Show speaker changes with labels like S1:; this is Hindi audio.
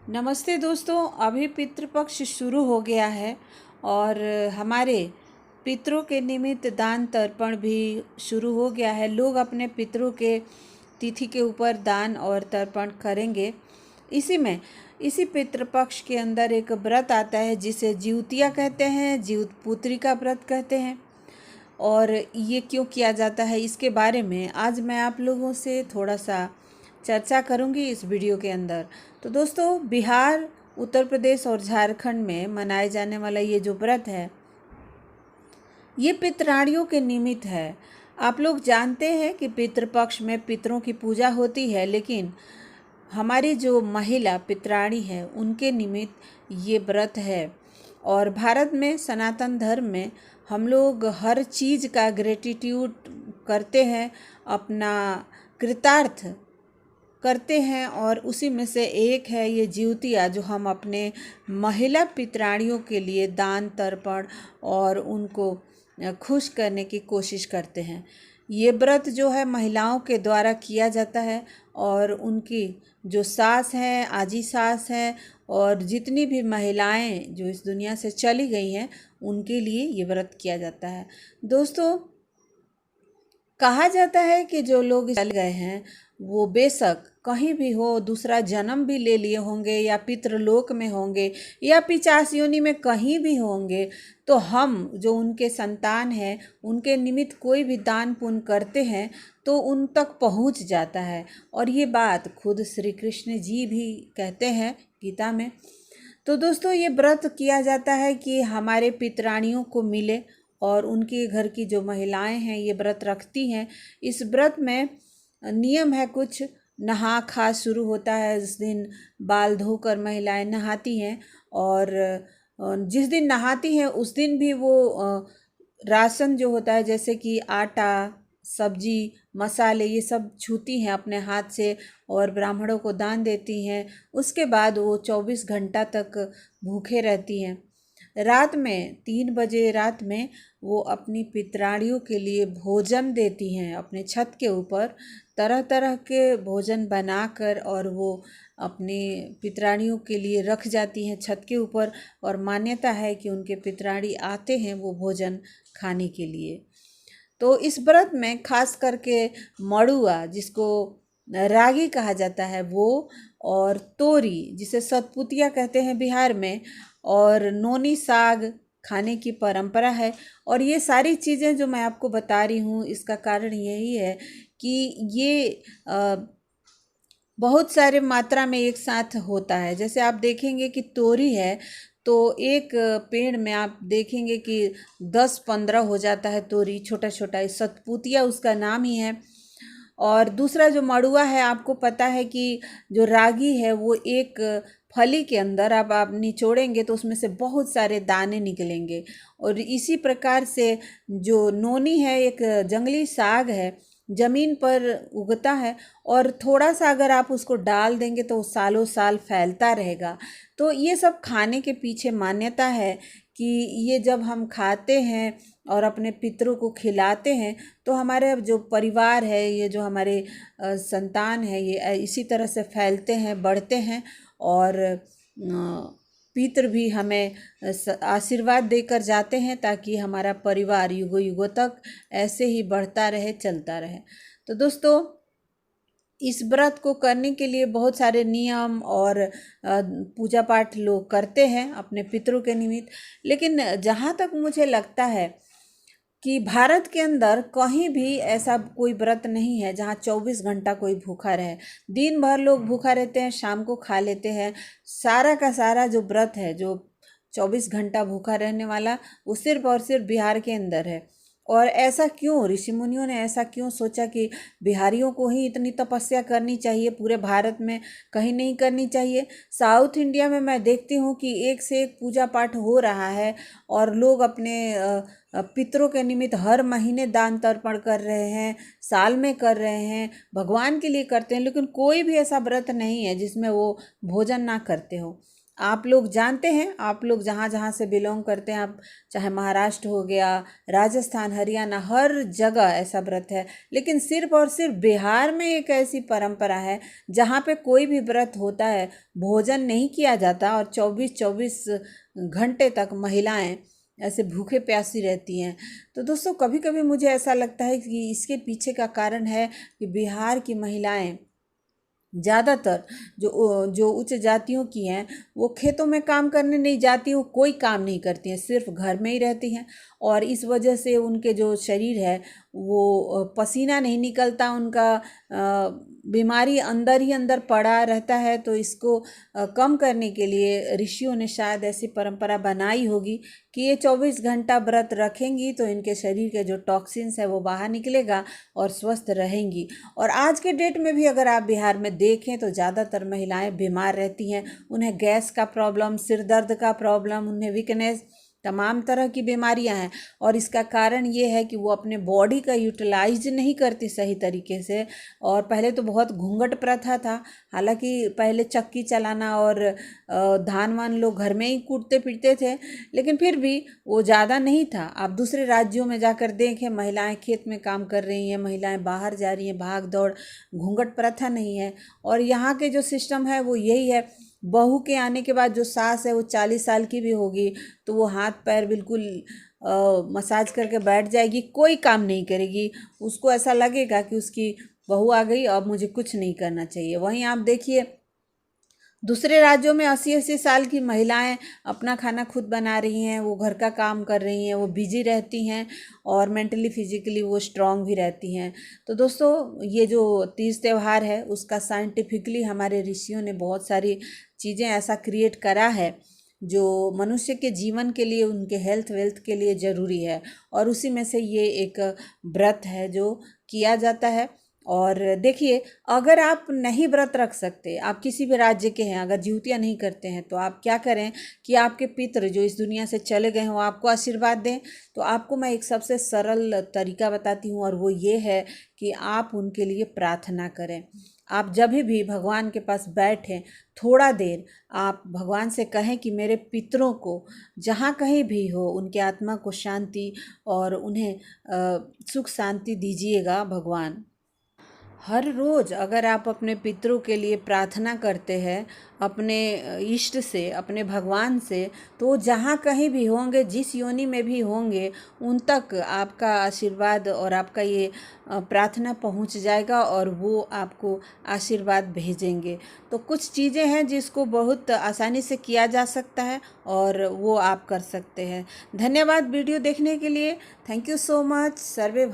S1: नमस्ते दोस्तों। अभी पितृपक्ष शुरू हो गया है और हमारे पितरों के निमित्त दान तर्पण भी शुरू हो गया है। लोग अपने पितरों के तिथि के ऊपर दान और तर्पण करेंगे। इसी पितृपक्ष के अंदर एक व्रत आता है जिसे जिउतिया कहते हैं, जिउतपुत्री का व्रत कहते हैं। और ये क्यों किया जाता है इसके बारे में आज मैं आप लोगों से थोड़ा सा चर्चा करूंगी इस वीडियो के अंदर। तो दोस्तों, बिहार, उत्तर प्रदेश और झारखंड में मनाए जाने वाला ये जो व्रत है ये पितराणियों के निमित्त है। आप लोग जानते हैं कि पितृपक्ष में पितरों की पूजा होती है, लेकिन हमारी जो महिला पितराणी है उनके निमित्त ये व्रत है। और भारत में सनातन धर्म में हम लोग हर चीज़ का ग्रेटिट्यूड करते हैं, अपना कृतार्थ करते हैं, और उसी में से एक है ये जिउतिया, जो हम अपने महिला पितराणियों के लिए दान तर्पण और उनको खुश करने की कोशिश करते हैं। ये व्रत जो है महिलाओं के द्वारा किया जाता है और उनकी जो सास हैं, आजी सास हैं और जितनी भी महिलाएं जो इस दुनिया से चली गई हैं उनके लिए ये व्रत किया जाता है। दोस्तों, कहा जाता है कि जो लोग चल गए हैं वो बेशक कहीं भी हो, दूसरा जन्म भी ले लिए होंगे या पितृलोक में होंगे या पिचास योनि में कहीं भी होंगे, तो हम जो उनके संतान हैं उनके निमित्त कोई भी दान पुण्य करते हैं तो उन तक पहुंच जाता है। और ये बात खुद श्री कृष्ण जी भी कहते हैं गीता में। तो दोस्तों, ये व्रत किया जाता है कि हमारे पितरानियों को मिले और उनके घर की जो महिलाएं हैं ये व्रत रखती हैं। इस व्रत में नियम है कुछ, नहा खा शुरू होता है। इस दिन बाल धोकर महिलाएं नहाती हैं और जिस दिन नहाती हैं उस दिन भी वो राशन जो होता है जैसे कि आटा, सब्जी, मसाले, ये सब छूती हैं अपने हाथ से और ब्राह्मणों को दान देती हैं। उसके बाद वो 24 घंटा तक भूखे रहती हैं। रात में 3 बजे रात में वो अपनी पितराणियों के लिए भोजन देती हैं। अपने छत के ऊपर तरह तरह के भोजन बनाकर और वो अपनी पितराणियों के लिए रख जाती हैं छत के ऊपर। और मान्यता है कि उनके पितराणी आते हैं वो भोजन खाने के लिए। तो इस व्रत में खास करके मड़ुआ, जिसको रागी कहा जाता है, वो और तोरी, जिसे सतपुतिया कहते हैं बिहार में, और नोनी साग खाने की परंपरा है। और ये सारी चीज़ें जो मैं आपको बता रही हूँ इसका कारण यही है कि ये बहुत सारे मात्रा में एक साथ होता है। जैसे आप देखेंगे कि तोरी है तो एक पेड़ में आप देखेंगे कि 10-15 हो जाता है तोरी, छोटा छोटा। सतपुतिया उसका नाम ही है। और दूसरा जो मड़ुआ है, आपको पता है कि जो रागी है वो एक फली के अंदर आप निचोड़ेंगे तो उसमें से बहुत सारे दाने निकलेंगे। और इसी प्रकार से जो नोनी है एक जंगली साग है, ज़मीन पर उगता है और थोड़ा सा अगर आप उसको डाल देंगे तो सालों साल फैलता रहेगा। तो ये सब खाने के पीछे मान्यता है कि ये जब हम खाते हैं और अपने पितरों को खिलाते हैं तो हमारे जो परिवार है, ये जो हमारे संतान है, ये इसी तरह से फैलते हैं, बढ़ते हैं और पितर भी हमें आशीर्वाद देकर जाते हैं ताकि हमारा परिवार युगों युगों तक ऐसे ही बढ़ता रहे, चलता रहे। तो दोस्तों, इस व्रत को करने के लिए बहुत सारे नियम और पूजा पाठ लोग करते हैं अपने पितरों के निमित्त। लेकिन जहाँ तक मुझे लगता है कि भारत के अंदर कहीं भी ऐसा कोई व्रत नहीं है जहाँ 24 घंटा कोई भूखा रहे। दिन भर लोग भूखा रहते हैं, शाम को खा लेते हैं। सारा का सारा जो व्रत है, जो 24 घंटा भूखा रहने वाला, वो सिर्फ और सिर्फ बिहार के अंदर है। और ऐसा क्यों, ऋषि मुनियों ने ऐसा क्यों सोचा कि बिहारियों को ही इतनी तपस्या करनी चाहिए, पूरे भारत में कहीं नहीं करनी चाहिए? साउथ इंडिया में मैं देखती हूँ कि एक से एक पूजा पाठ हो रहा है और लोग अपने पितरों के निमित्त हर महीने दान तर्पण कर रहे हैं, साल में कर रहे हैं, भगवान के लिए करते हैं। लेकिन कोई भी ऐसा व्रत नहीं है जिसमें वो भोजन ना करते हो। आप लोग जानते हैं, आप लोग जहाँ जहाँ से बिलोंग करते हैं, आप चाहे महाराष्ट्र हो गया, राजस्थान, हरियाणा, हर जगह ऐसा व्रत है। लेकिन सिर्फ और सिर्फ बिहार में एक ऐसी परंपरा है जहाँ पे कोई भी व्रत होता है, भोजन नहीं किया जाता और 24-24 घंटे तक महिलाएं ऐसे भूखे प्यासी रहती हैं। तो दोस्तों, कभी कभी मुझे ऐसा लगता है कि इसके पीछे का कारण है कि बिहार की महिलाएं ज़्यादातर जो जो उच्च जातियों की हैं, वो खेतों में काम करने नहीं जाती, वो कोई काम नहीं करती हैं, सिर्फ घर में ही रहती हैं। और इस वजह से उनके जो शरीर है वो पसीना नहीं निकलता, उनका बीमारी अंदर ही अंदर पड़ा रहता है। तो इसको कम करने के लिए ऋषियों ने शायद ऐसी परंपरा बनाई होगी कि ये 24 घंटा व्रत रखेंगी तो इनके शरीर के जो टॉक्सिन्स है वो बाहर निकलेगा और स्वस्थ रहेंगी। और आज के डेट में भी अगर आप बिहार में देखें तो ज़्यादातर महिलाएं बीमार रहती हैं, उन्हें गैस का प्रॉब्लम, सिर दर्द का प्रॉब्लम, उन्हें वीकनेस, तमाम तरह की बीमारियां हैं। और इसका कारण ये है कि वो अपने बॉडी का यूटिलाइज नहीं करती सही तरीके से। और पहले तो बहुत घूंघट प्रथा था, हालांकि पहले चक्की चलाना और धान वान लोग घर में ही कूटते पीटते थे, लेकिन फिर भी वो ज़्यादा नहीं था। आप दूसरे राज्यों में जाकर देखें, महिलाएं खेत में काम कर रही हैं, महिलाएं बाहर जा रही हैं, भाग दौड़, घूंघट प्रथा नहीं है। और यहाँ के जो सिस्टम है वो यही है, बहू के आने के बाद जो सास है वो 40 साल की भी होगी तो वो हाथ पैर बिल्कुल मसाज करके बैठ जाएगी, कोई काम नहीं करेगी। उसको ऐसा लगेगा कि उसकी बहू आ गई, अब मुझे कुछ नहीं करना चाहिए। वहीं आप देखिए दूसरे राज्यों में 80-80 साल की महिलाएं अपना खाना खुद बना रही हैं, वो घर का काम कर रही हैं, वो बिजी रहती हैं और मेंटली फिजिकली वो स्ट्रांग भी रहती हैं। तो दोस्तों, ये जो तीज त्यौहार है उसका साइंटिफिकली हमारे ऋषियों ने बहुत सारी चीज़ें ऐसा क्रिएट करा है जो मनुष्य के जीवन के लिए, उनके हेल्थ वेल्थ के लिए ज़रूरी है। और उसी में से ये एक व्रत है जो किया जाता है। और देखिए, अगर आप नहीं व्रत रख सकते, आप किसी भी राज्य के हैं, अगर जिउतिया नहीं करते हैं, तो आप क्या करें कि आपके पितृ जो इस दुनिया से चले गए हैं वो आपको आशीर्वाद दें। तो आपको मैं एक सबसे सरल तरीका बताती हूँ और वो ये है कि आप उनके लिए प्रार्थना करें। आप जब भी भगवान के पास बैठें, थोड़ा देर आप भगवान से कहें कि मेरे पितरों को जहाँ कहीं भी हो उनके आत्मा को शांति और उन्हें सुख शांति दीजिएगा भगवान। हर रोज़ अगर आप अपने पितरों के लिए प्रार्थना करते हैं, अपने इष्ट से, अपने भगवान से, तो जहाँ कहीं भी होंगे, जिस योनि में भी होंगे, उन तक आपका आशीर्वाद और आपका ये प्रार्थना पहुँच जाएगा और वो आपको आशीर्वाद भेजेंगे। तो कुछ चीज़ें हैं जिसको बहुत आसानी से किया जा सकता है और वो आप कर सकते हैं। धन्यवाद वीडियो देखने के लिए। Thank you so much. Survey